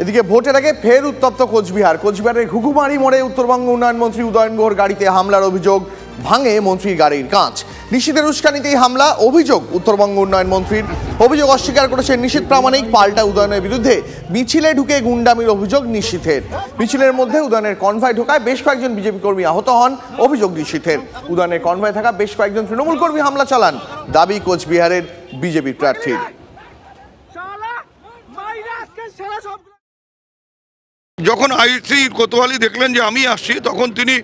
এদিকে ভোটের আগে ফের উত্তপ্ত কোচবিহারের ঘুঘুমারি মোড়ে উত্তরবঙ্গ উন্নয়ন মন্ত্রী উদয়ন গুহর গাড়িতে হামলার অভিযোগ, ভাঙে মন্ত্রীর গাড়ির কাঁচ। নিশীথের উস্কানিতেই হামলা, অভিযোগ উত্তরবঙ্গ উন্নয়ন মন্ত্রীর। অভিযোগ অস্বীকার করেছেন নিশীথ প্রামাণিক। পাল্টা উদয়নের বিরুদ্ধে মিছিলে ঢুকে গুন্ডামির অভিযোগ নিশীথের। মিছিলের মধ্যে উদয়নের কনভয় ঢোকায় বেশ কয়েকজন বিজেপি কর্মী আহত হন, অভিযোগ নিশীথের। উদয়নের কনভয় থাকা বেশ কয়েকজন তৃণমূল কর্মী হামলা চালান, দাবি কোচবিহারের বিজেপি প্রার্থীর। যখন আইসি কোতোয়ালি দেখলেন যে আমি আসছি, তখন তিনি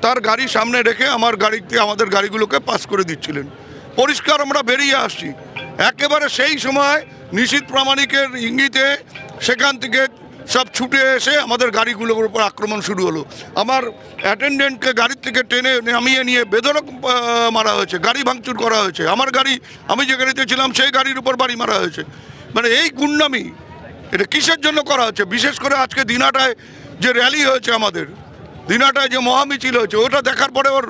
তার গাড়ি সামনে রেখে আমার গাড়িতে আমাদের গাড়িগুলোকে পাস করে দিচ্ছিলেন। পরিষ্কার আমরা বেরিয়ে আসছি। একেবারে সেই সময় নিশীথ প্রামাণিকের ইঙ্গিতে সেখান থেকে সব ছুটে এসে আমাদের গাড়িগুলোর উপর আক্রমণ শুরু হলো। আমার অ্যাটেন্ডেন্টকে গাড়ির থেকে টেনে নামিয়ে নিয়ে বেধড়ক মারা হয়েছে, গাড়ি ভাঙচুর করা হয়েছে। আমার গাড়ি, আমি যে গাড়িতে ছিলাম সেই গাড়ির উপর বাড়ি মারা হয়েছে। মানে এই গুন্ডামি এটা কিসের জন্য করা হচ্ছে? বিশেষ করে আজকে দিনাটায় যে র্যালি হয়েছে, আমাদের দিনাটায় যে মহামিছিল হয়েছে, ওটা দেখার পরে ওর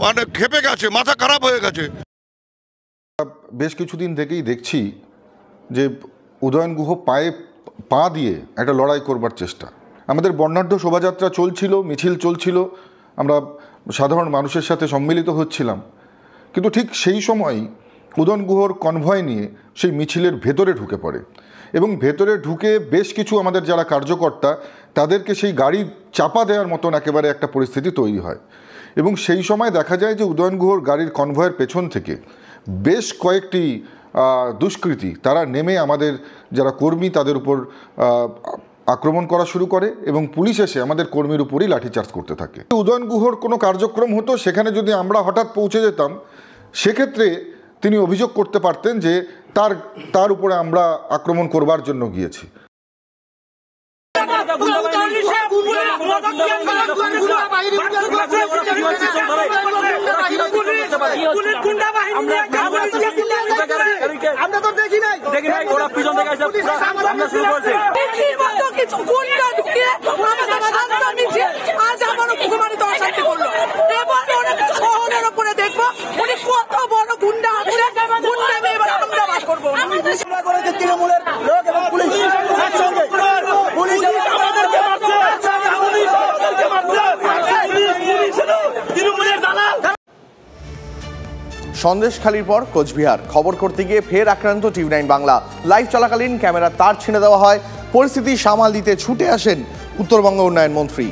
মানে খেপে গেছে, মাথা খারাপ হয়ে গেছে। বেশ কিছুদিন থেকেই দেখছি যে উদয়ন গুহ পায়ে পা দিয়ে একটা লড়াই করবার চেষ্টা। আমাদের বর্ণাঢ্য শোভাযাত্রা চলছিল, মিছিল চলছিল, আমরা সাধারণ মানুষের সাথে সম্মিলিত হচ্ছিলাম, কিন্তু ঠিক সেই সময়ই উদয়ন গুহর কনভয় নিয়ে সেই মিছিলের ভেতরে ঢুকে পড়ে এবং ভেতরে ঢুকে বেশ কিছু আমাদের যারা কার্যকর্তা তাদেরকে সেই গাড়ি চাপা দেওয়ার মতন একেবারে একটা পরিস্থিতি তৈরি হয়। এবং সেই সময় দেখা যায় যে উদয়ন গুহর গাড়ির কনভয়ের পেছন থেকে বেশ কয়েকটি দুষ্কৃতী তারা নেমে আমাদের যারা কর্মী তাদের উপর আক্রমণ করা শুরু করে এবং পুলিশ এসে আমাদের কর্মীর উপরই লাঠিচার্জ করতে থাকে। উদয়ন গুহর কোনো কার্যক্রম হতো, সেখানে যদি আমরা হঠাৎ পৌঁছে যেতাম, সেক্ষেত্রে তিনি অভিযোগ করতে পারতেন যে তার উপরে আমরা আক্রমণ করবার জন্য গিয়েছি। সন্দেশখালির পর কোচবিহার, খবর করতে গিয়ে ফের আক্রান্ত টিভি9 বাংলা। লাইভ চলাকালীন ক্যামেরার তার ছিঁড়ে দেওয়া হয়, পরিস্থিতি সামাল দিতে ছুটে আসেন উত্তরবঙ্গ উন্নয়ন মন্ত্রী।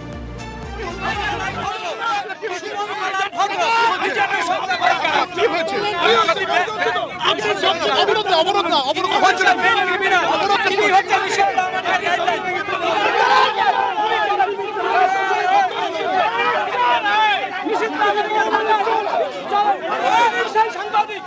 সাংবাদিক